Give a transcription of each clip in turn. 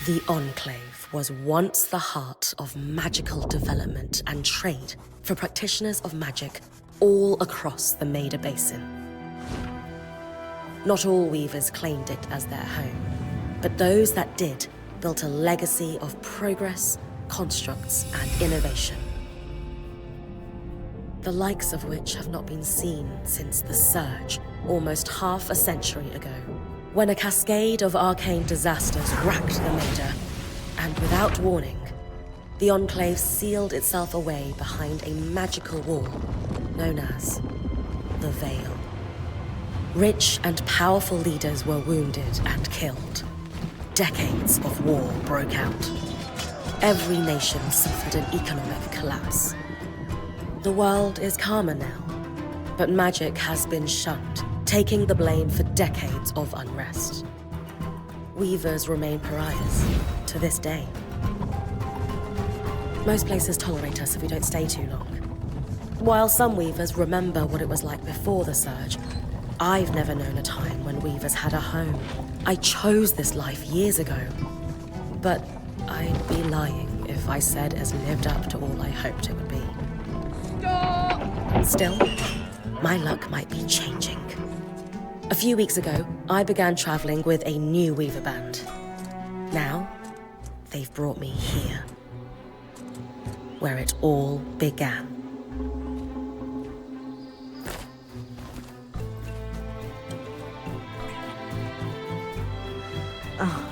The Enclave was once the heart of magical development and trade for practitioners of magic all across the Maida Basin. Not all weavers claimed it as their home, but those that did built a legacy of progress, constructs, and innovation, the likes of which have not been seen since the Surge almost half a century ago, when a cascade of arcane disasters racked the Maida, and without warning, the Enclave sealed itself away behind a magical wall known as the Veil. Rich and powerful leaders were wounded and killed. Decades of war broke out. Every nation suffered an economic collapse. The world is calmer now, but magic has been shunned, taking the blame for decades of unrest. Weavers remain pariahs to this day. Most places tolerate us if we don't stay too long. While some weavers remember what it was like before the Surge, I've never known a time when weavers had a home. I chose this life years ago, but I'd be lying if I said it's lived up to all I hoped it would be. Stop! Still, my luck might be changing. A few weeks ago, I began traveling with a new weaver band. Now, they've brought me here, where it all began. Oh.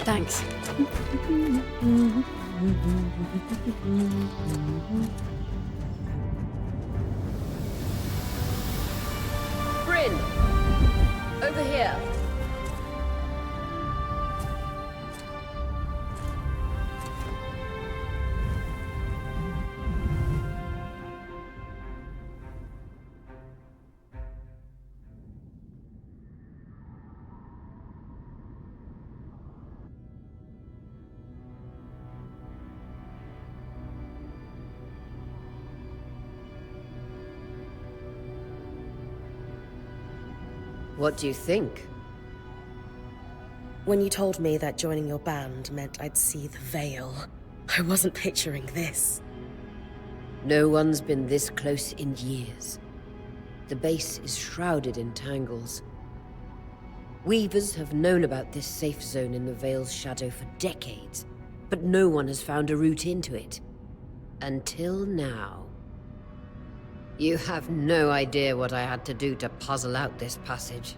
Thanks. Brynn! Over here. What do you think? When you told me that joining your band meant I'd see the Veil, I wasn't picturing this. No one's been this close in years. The base is shrouded in tangles. Weavers have known about this safe zone in the Veil's shadow for decades, but no one has found a route into it. Until now. You have no idea what I had to do to puzzle out this passage.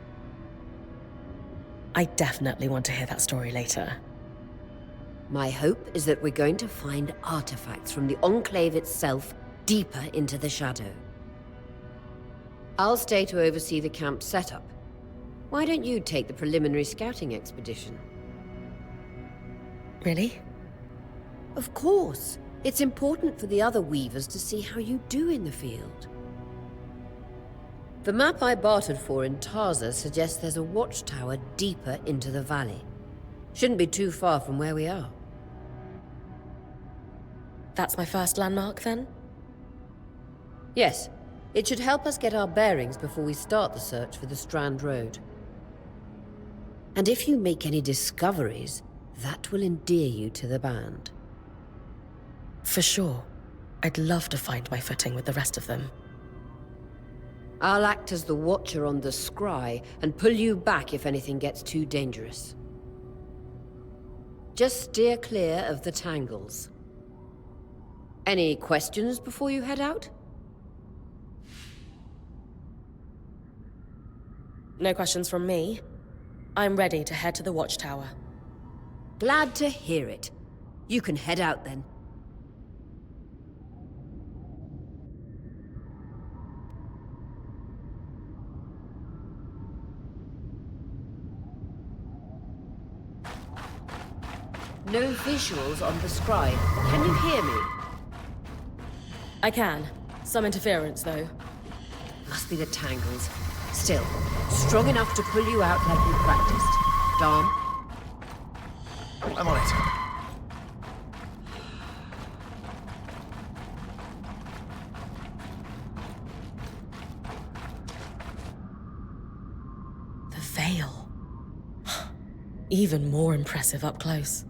I definitely want to hear that story later. My hope is that we're going to find artifacts from the Enclave itself deeper into the shadow. I'll stay to oversee the camp setup. Why don't you take the preliminary scouting expedition? Really? Of course. It's important for the other weavers to see how you do in the field. The map I bartered for in Tarza suggests there's a watchtower deeper into the valley. Shouldn't be too far from where we are. That's my first landmark, then? Yes. It should help us get our bearings before we start the search for the Strand Road. And if you make any discoveries, that will endear you to the band. For sure. I'd love to find my footing with the rest of them. I'll act as the watcher on the scry and pull you back if anything gets too dangerous. Just steer clear of the tangles. Any questions before you head out? No questions from me. I'm ready to head to the watchtower. Glad to hear it. You can head out then. No visuals on the scribe. Can you hear me? I can. Some interference, though. Must be the tangles. Still, strong enough to pull you out like we practiced. Dom? I'm on it. The veil. Even more impressive up close.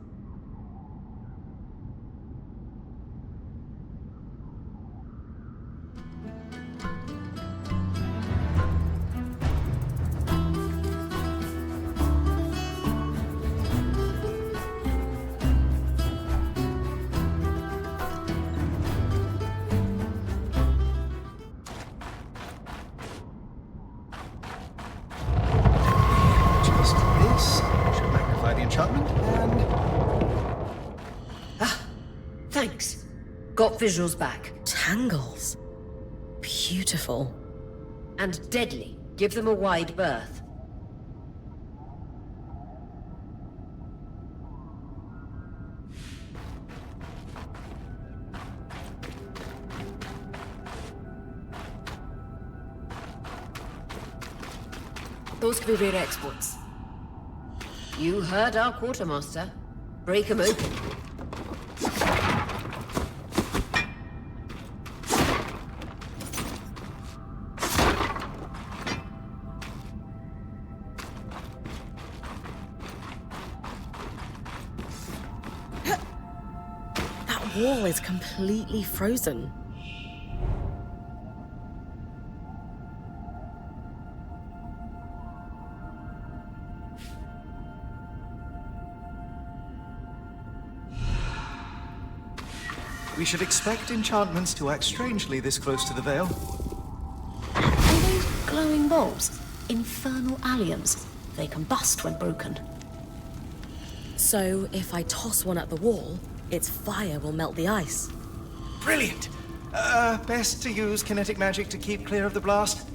Just this should magnify the enchantment, and Thanks. Got visuals back. Tangles. Beautiful. And deadly. Give them a wide berth. Those could be rare exports. You heard our quartermaster. Break 'em open. That wall is completely frozen. we should expect enchantments to act strangely this close to the veil. Are those glowing bulbs? Infernal alliums. They combust when broken. So, if I toss one at the wall, its fire will melt the ice. Brilliant! Best to use kinetic magic to keep clear of the blast.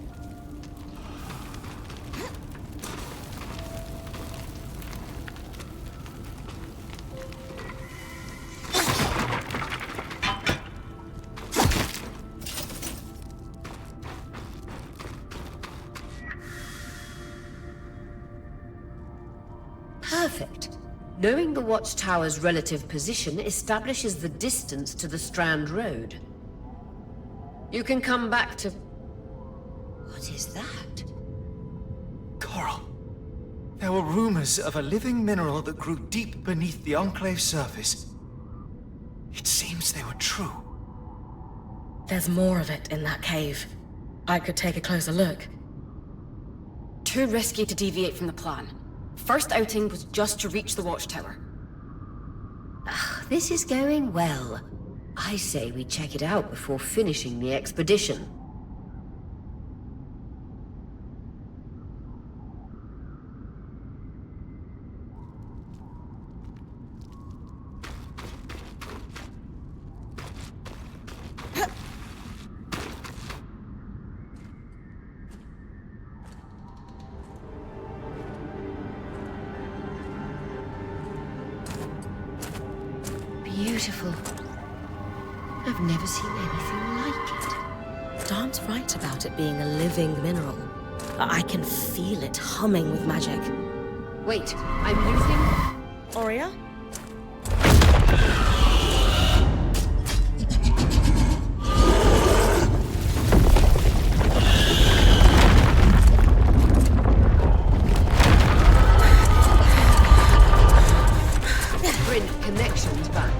Perfect. Knowing the watchtower's relative position establishes the distance to the Strand Road. You can come back to... What is that? Coral. There were rumors of a living mineral that grew deep beneath the Enclave's surface. It seems they were true. There's more of it in that cave. I could take a closer look. Too risky to deviate from the plan. First outing was just to reach the watchtower. This is going well. I say we check it out before finishing the expedition. Beautiful. I've never seen anything like it. Darn's right about it being a living mineral. I can feel it humming with magic. Wait, I'm losing... Aurea? Brynn, connections back.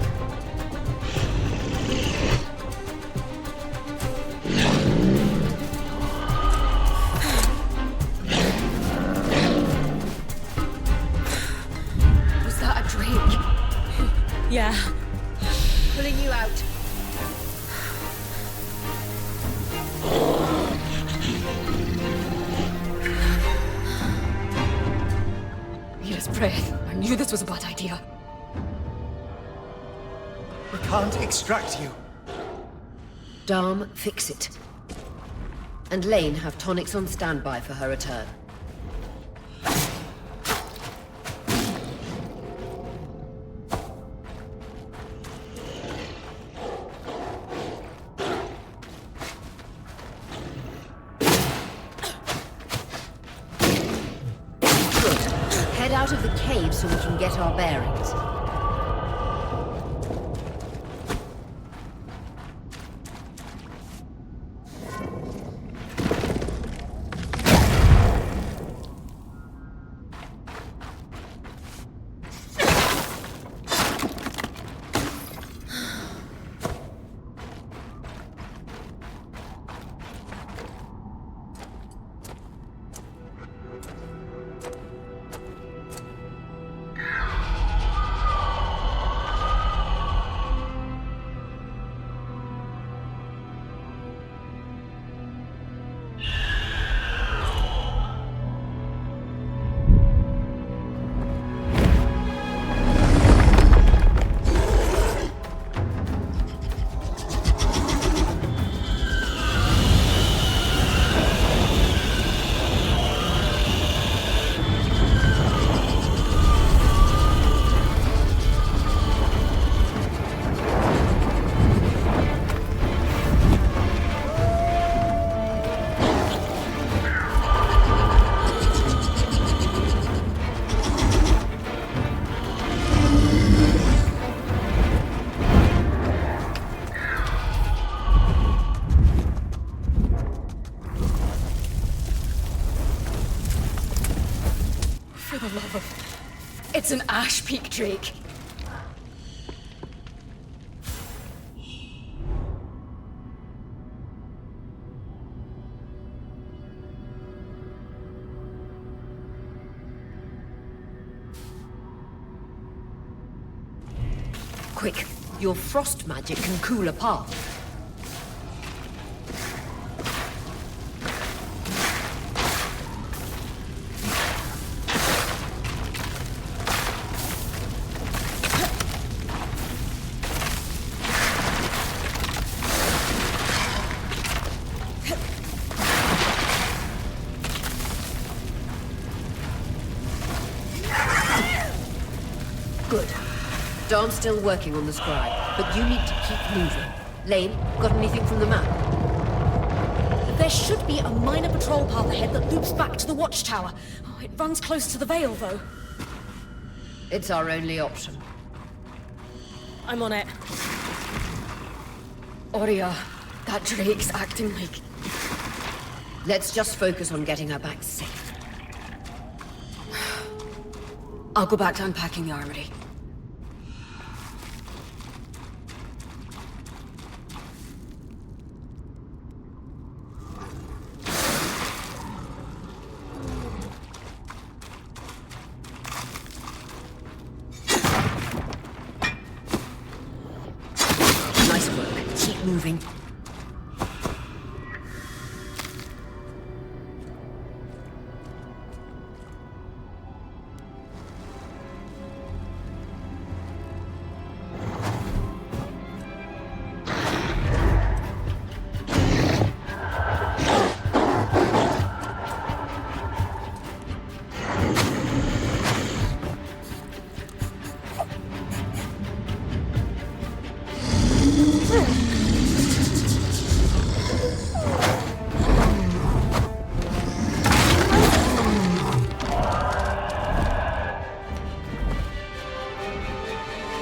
Was that a drake? Yeah. Pulling you out. Mira's breath. I knew this was a bad idea. We can't extract you. Dharm, fix it. And Lane have tonics on standby for her return. Good. Head out of the cave so we can get our bearings. the love of... It's an ash peak drake. Quick, your frost magic can cool a path. Good. Darn's still working on the scribe, but you need to keep moving. Lane, got anything from the map? There should be a minor patrol path ahead that loops back to the watchtower. Oh, it runs close to the Vale, though. It's our only option. I'm on it. Oria, that drake's acting like... Let's just focus on getting her back safe. I'll go back to unpacking the armory. Nice work. Keep moving.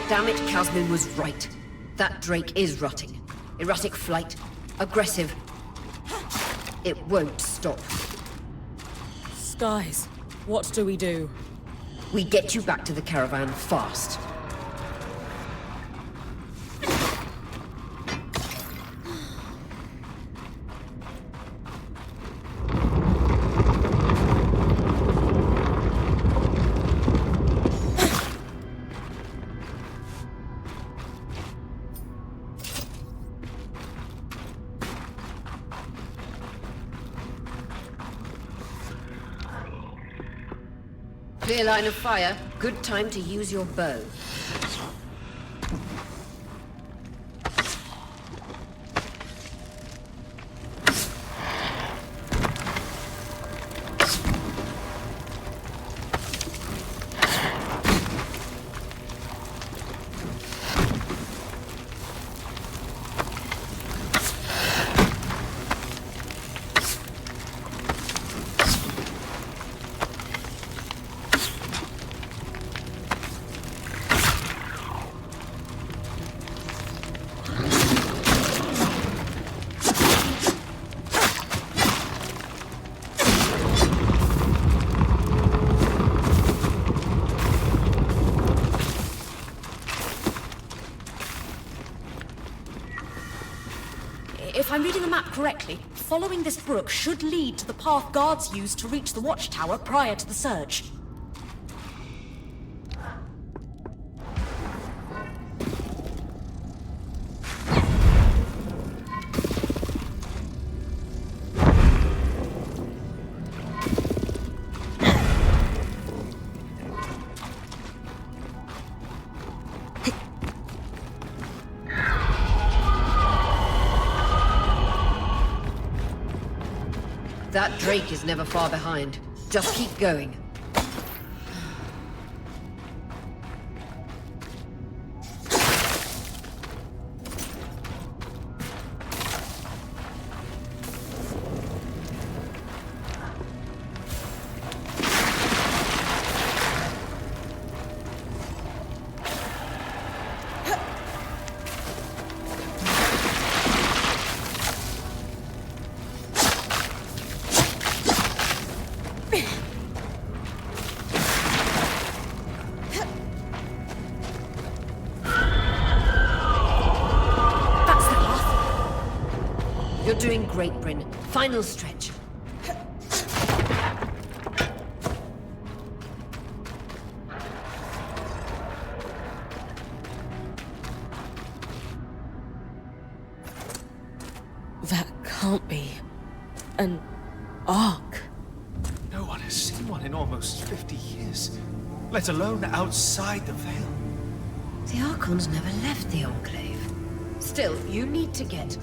Damn it, Casmin was right. That drake is rutting. Erratic flight. Aggressive. It won't stop. Skies, what do we do? We get you back to the caravan fast. Clear line of fire. Good time to use your bow. If I'm reading the map correctly, following this brook should lead to the path guards used to reach the watchtower prior to the surge. That drake is never far behind. Just keep going. You're doing great, Brynn. Final stretch. That can't be an arc. No one has seen one in almost 50 years, let alone outside the Veil. The Archons never left the Enclave. Still, you need to get...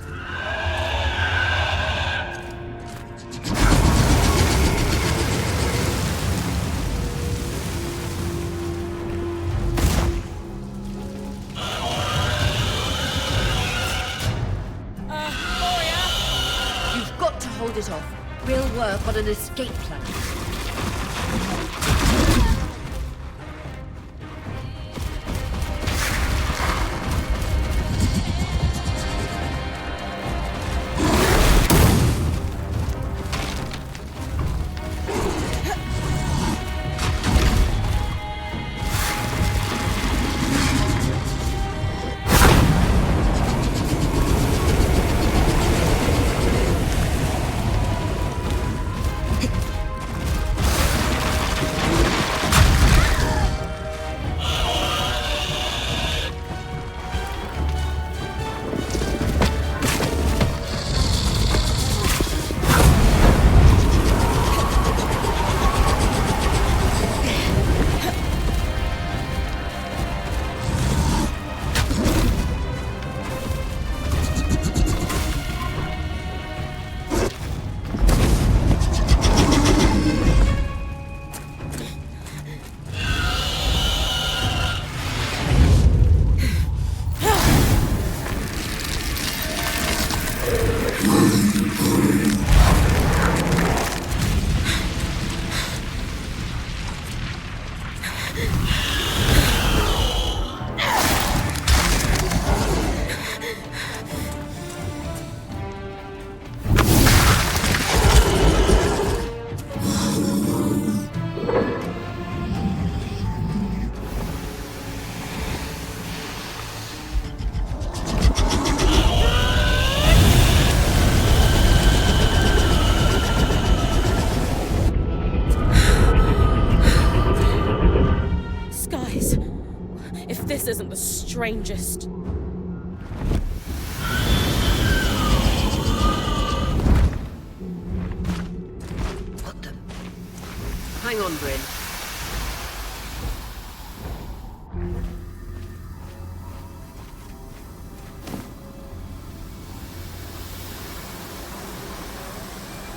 You've got to hold it off. We'll work on an escape plan. This isn't the strangest. What the? Hang on, Brynn.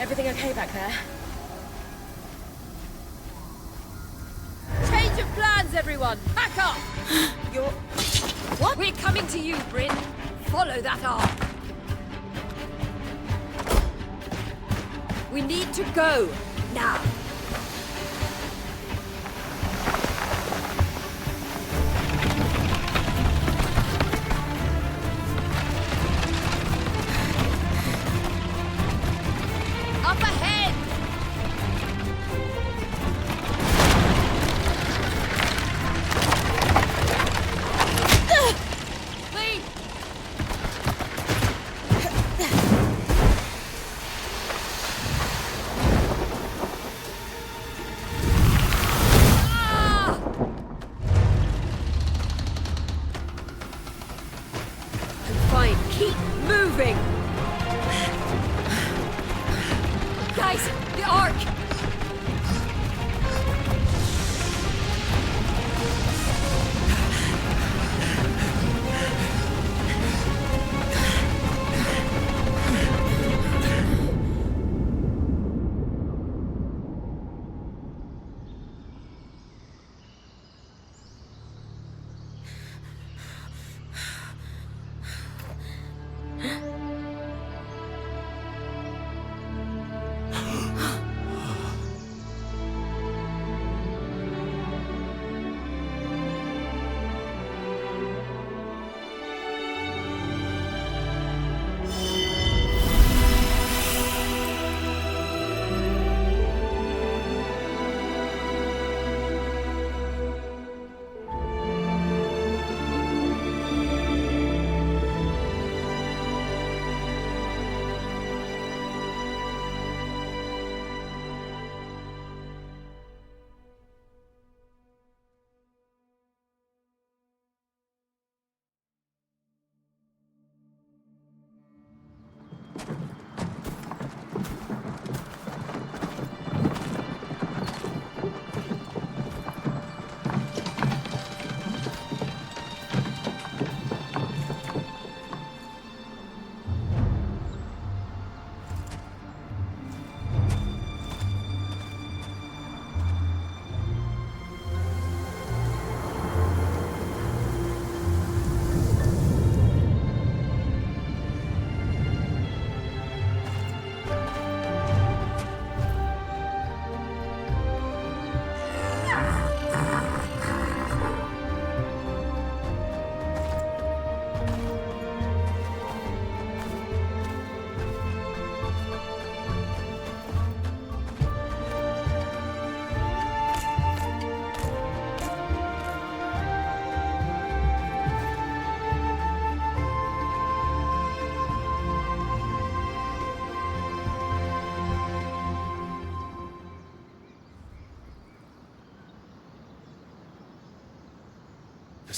Everything okay back there? Change of plans, everyone! Back up! You're... What? We're coming to you, Brynn. Follow that arc. We need to go. Now. Up ahead! Lead! Ah! Fine, keep moving! Guys, the arc!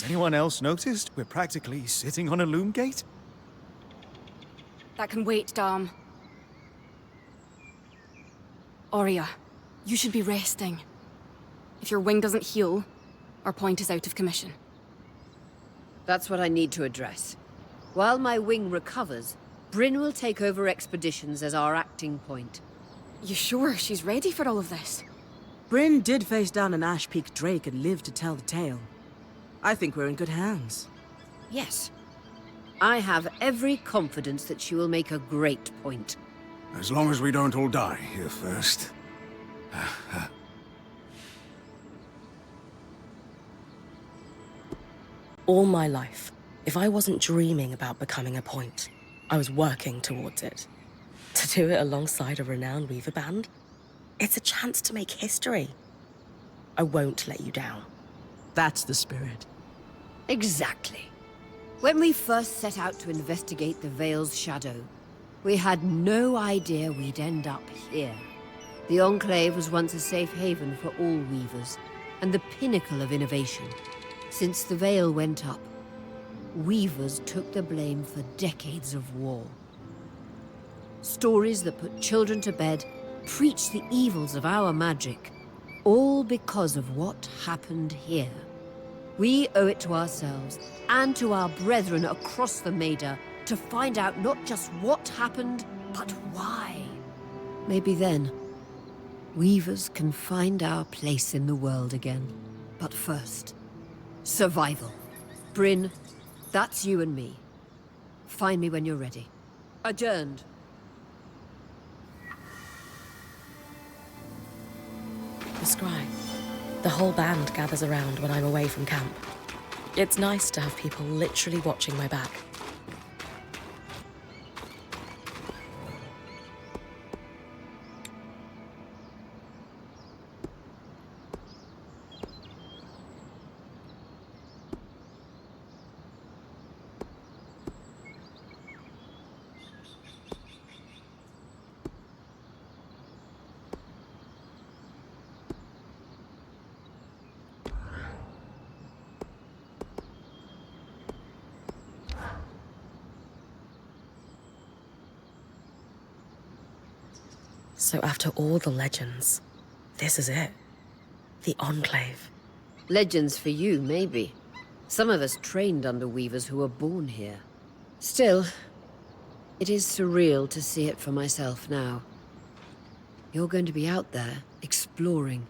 Has anyone else noticed we're practically sitting on a loom gate? That can wait, Dom. Aurea, you should be resting. If your wing doesn't heal, our point is out of commission. That's what I need to address. While my wing recovers, Brynn will take over expeditions as our acting point. You sure she's ready for all of this? Brynn did face down an Ash-Peak Drake and lived to tell the tale. I think we're in good hands. Yes. I have every confidence that she will make a great point. As long as we don't all die here first. All my life, if I wasn't dreaming about becoming a point, I was working towards it. To do it alongside a renowned weaver band, it's a chance to make history. I won't let you down. That's the spirit. Exactly. When we first set out to investigate the Veil's shadow, we had no idea we'd end up here. The Enclave was once a safe haven for all weavers, and the pinnacle of innovation. Since the Veil went up, weavers took the blame for decades of war. Stories that put children to bed, preached the evils of our magic, all because of what happened here. We owe it to ourselves and to our brethren across the Maida to find out not just what happened, but why. Maybe then, weavers can find our place in the world again. But first, survival. Brynn, that's you and me. Find me when you're ready. Adjourned. The scry. The whole band gathers around when I'm away from camp. It's nice to have people literally watching my back. So after all the legends, this is it. The Enclave. Legends for you, maybe. Some of us trained under weavers who were born here. Still, it is surreal to see it for myself now. You're going to be out there, exploring.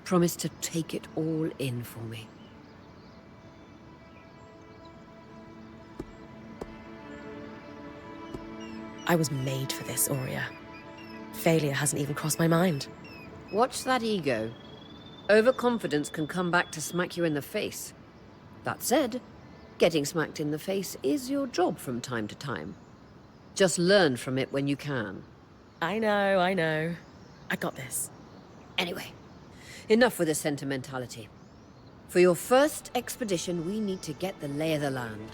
Promise to take it all in for me. I was made for this, Aurea. Failure hasn't even crossed my mind. Watch that ego. Overconfidence can come back to smack you in the face. That said, getting smacked in the face is your job from time to time. Just learn from it when you can. I know. I got this. Anyway, enough with the sentimentality. For your first expedition, we need to get the lay of the land.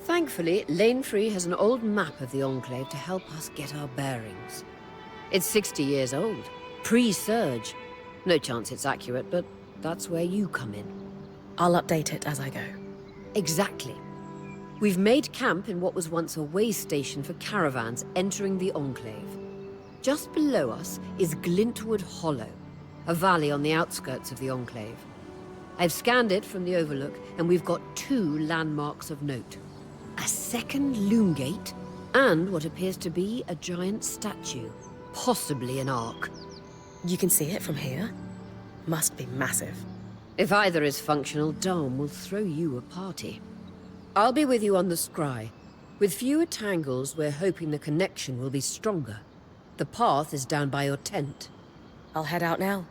Thankfully, Lane Free has an old map of the Enclave to help us get our bearings. It's 60 years old, pre-Surge. No chance it's accurate, but that's where you come in. I'll update it as I go. Exactly. We've made camp in what was once a way station for caravans entering the Enclave. Just below us is Glintwood Hollow, a valley on the outskirts of the Enclave. I've scanned it from the overlook, and we've got 2 landmarks of note. A second loom gate, and what appears to be a giant statue. Possibly an ark. You can see it from here? Must be massive. If either is functional, Dom will throw you a party. I'll be with you on the scry. With fewer tangles, we're hoping the connection will be stronger. The path is down by your tent. I'll head out now.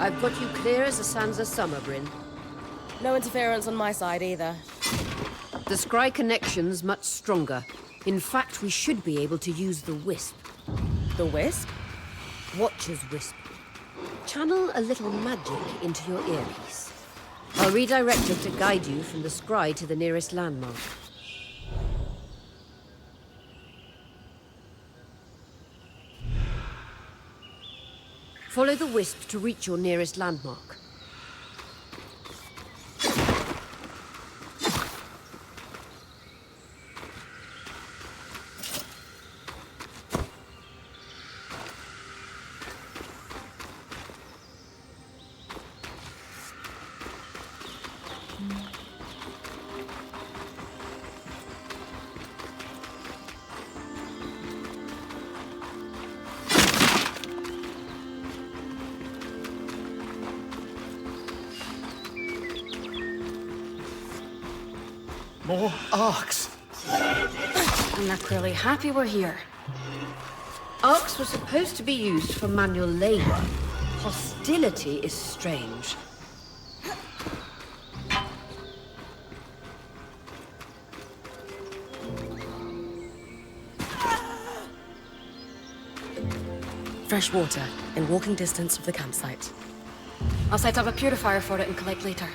I've got you clear as the sands of summer, Brynn. No interference on my side either. The scry connection's much stronger. In fact, we should be able to use the wisp. The wisp? Watcher's wisp. Channel a little magic into your earpiece. I'll redirect it to guide you from the scry to the nearest landmark. Follow the wisp to reach your nearest landmark. More arcs. And they're clearly happy we're here. Arcs were supposed to be used for manual labor. Hostility is strange. Fresh water, in walking distance of the campsite. I'll set up a purifier for it and collect later.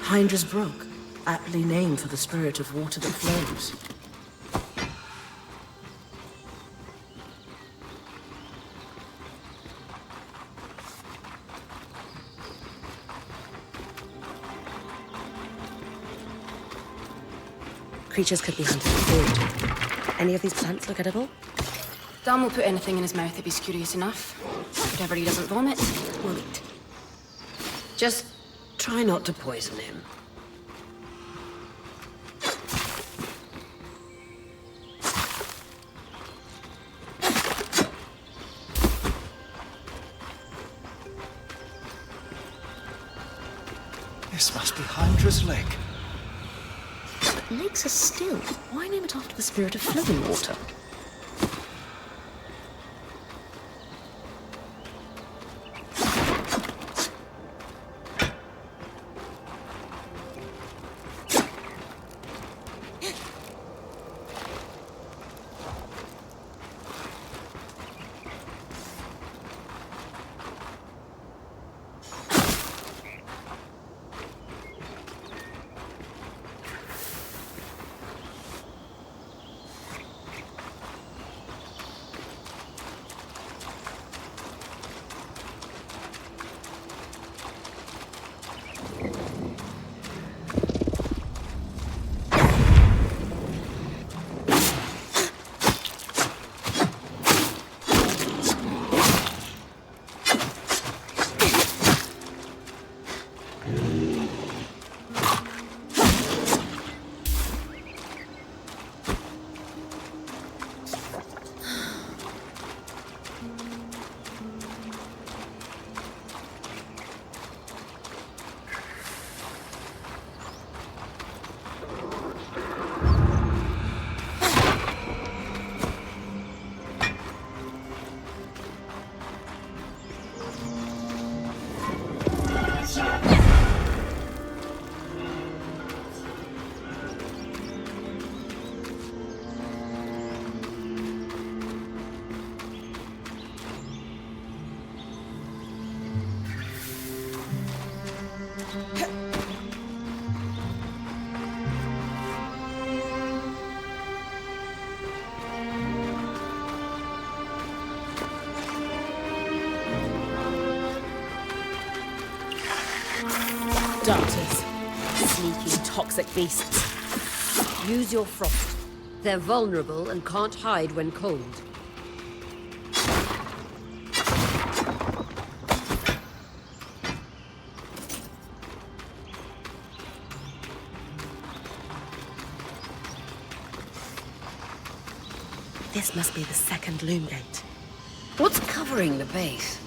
Hydra's Brook, aptly named for the spirit of water that flows. Creatures could be hunted for food. Any of these plants look edible? Dan will put anything in his mouth if he's curious enough. Whatever he doesn't vomit, we'll eat. Just try not to poison him. This must be Hydra's lake. But lakes are still. Why name it after the spirit of flowing water? Darters. Sneaky, toxic beasts. Use your frost. They're vulnerable and can't hide when cold. This must be the second loom gate. What's covering the base?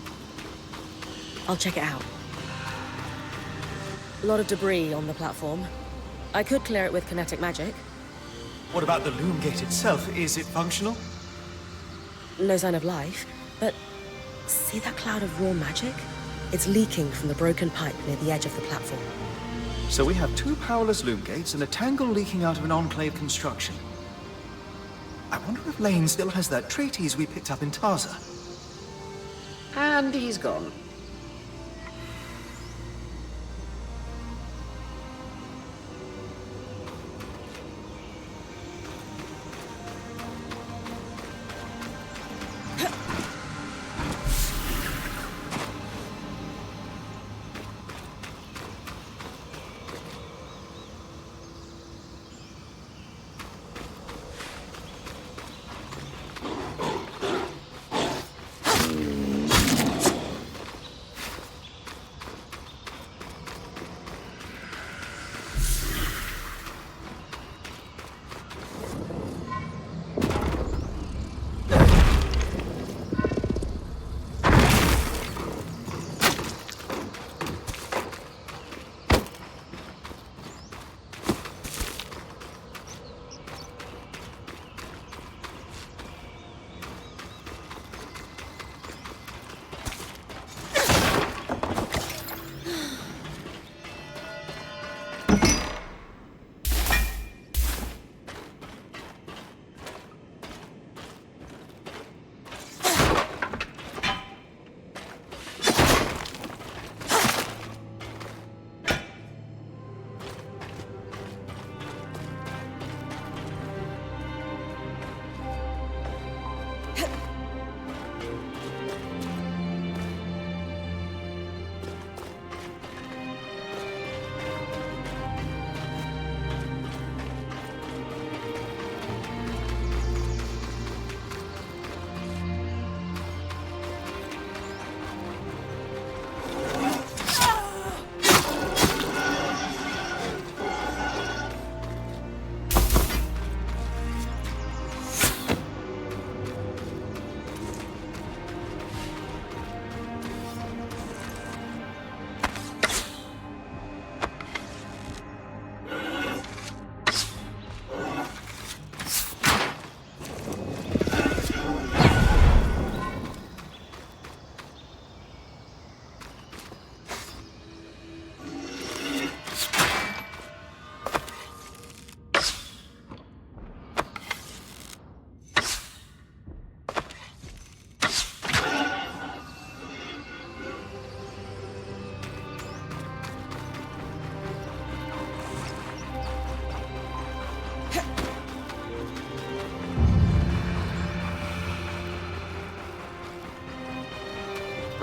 I'll check it out. A lot of debris on the platform. I could clear it with kinetic magic. What about the loom gate itself? Is it functional? No sign of life, but See that cloud of raw magic? It's leaking from the broken pipe near the edge of the platform. So we have 2 powerless loom gates and a tangle leaking out of an enclave construction. I wonder if Lane still has that treatise we picked up in Taza. And he's gone.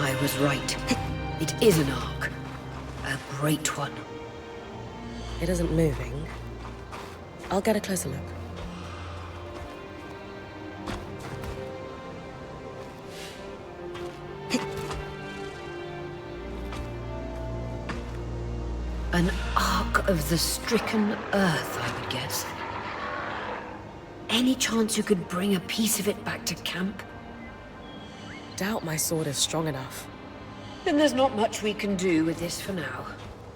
I was right. It is an arc. A great one. It isn't moving. I'll get a closer look. An arc of the stricken earth, I would guess. Any chance you could bring a piece of it back to camp? Doubt my sword is strong enough. Then there's not much we can do with this for now.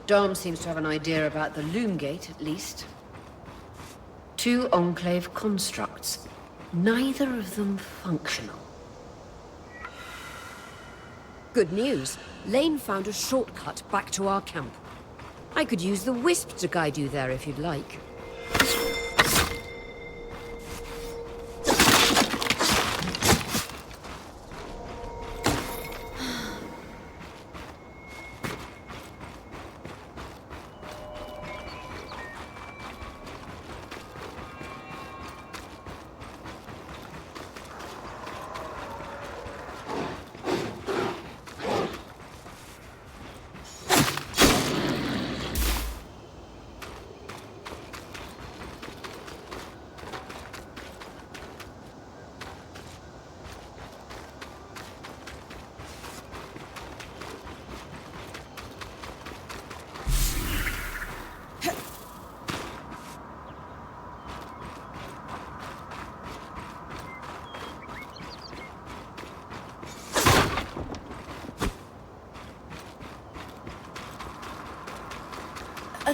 Dom seems to have an idea about the loom gate, at least. 2 enclave constructs, neither of them functional. Good news. Lane found a shortcut back to our camp. I could use the wisp to guide you there if you'd like.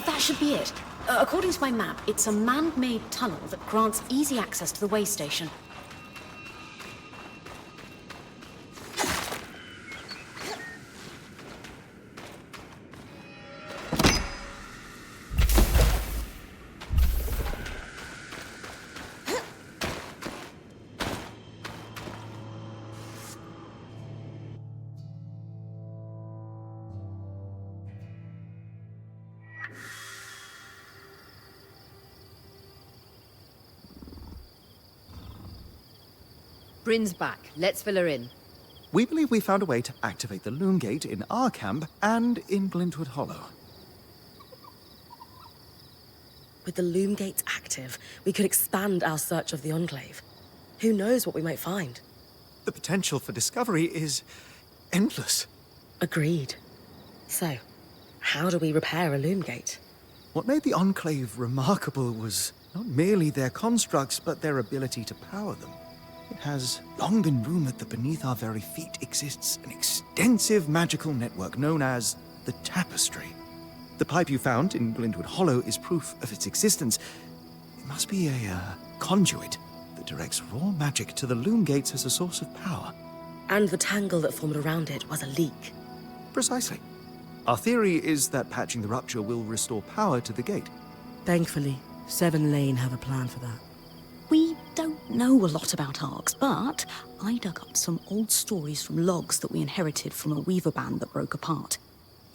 That should be it. According to my map, it's a man-made tunnel that grants easy access to the way station. Brinn's back. Let's fill her in. We believe we found a way to activate the Loom Gate in our camp and in Glintwood Hollow. With the Loom Gates active, we could expand our search of the Enclave. Who knows what we might find? The potential for discovery is endless. Agreed. So, how do we repair a Loom Gate? What made the Enclave remarkable was not merely their constructs, but their ability to power them. It has long been rumored that beneath our very feet exists an extensive magical network known as the Tapestry. The pipe you found in Glintwood Hollow is proof of its existence. It must be a conduit that directs raw magic to the Loom Gates as a source of power. And the tangle that formed around it was a leak. Precisely. Our theory is that patching the rupture will restore power to the gate. Thankfully, Seven Lane have a plan for that. We don't know a lot about Arcs, but I dug up some old stories from logs that we inherited from a weaver band that broke apart.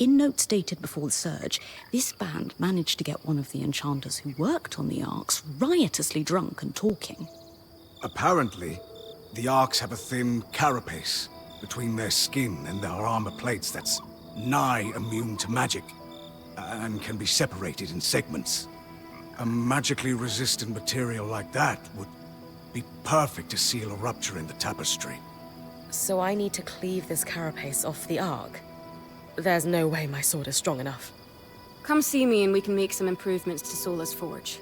In notes dated before the Surge, this band managed to get one of the enchanters who worked on the Arcs riotously drunk and talking. Apparently, the Arcs have a thin carapace between their skin and their armor plates that's nigh immune to magic, and can be separated in segments. A magically resistant material like that would be perfect to seal a rupture in the Tapestry. So I need to cleave this carapace off the Arc? There's no way my sword is strong enough. Come see me and we can make some improvements to Sola's forge.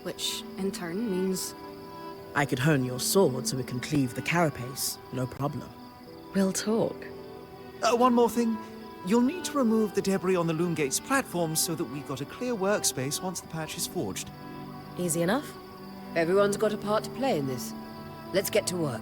Which, in turn, means... I could hone your sword so we can cleave the carapace, no problem. We'll talk. One more thing. You'll need to remove the debris on the Loom Gate's platform so that we've got a clear workspace once the patch is forged. Easy enough? Everyone's got a part to play in this. Let's get to work.